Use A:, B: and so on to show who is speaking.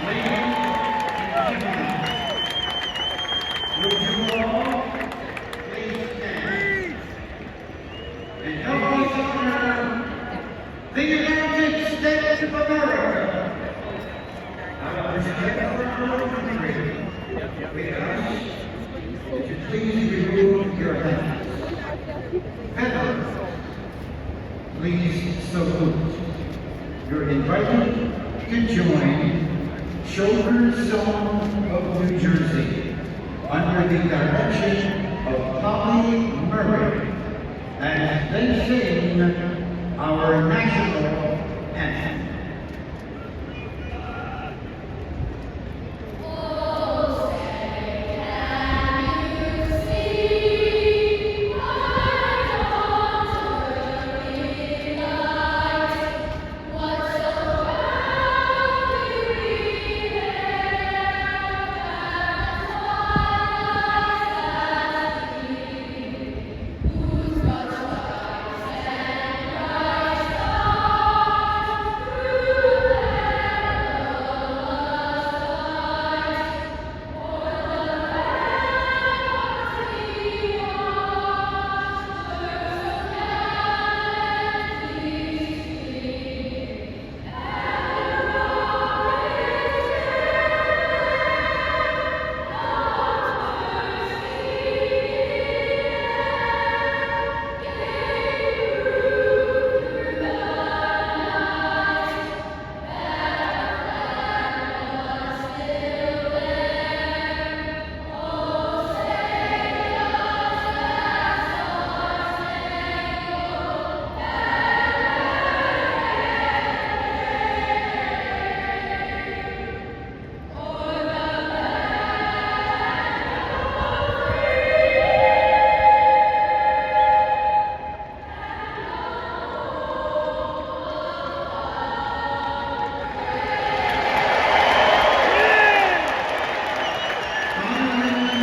A: Ladies and gentlemen, would you all please stand and help us honor the United States of America? Our respectful country, we ask that you please remove your hands. Heather, please salute. You're invited to join Children's Song of New Jersey under the direction of Polly Murray as they sing our national anthem.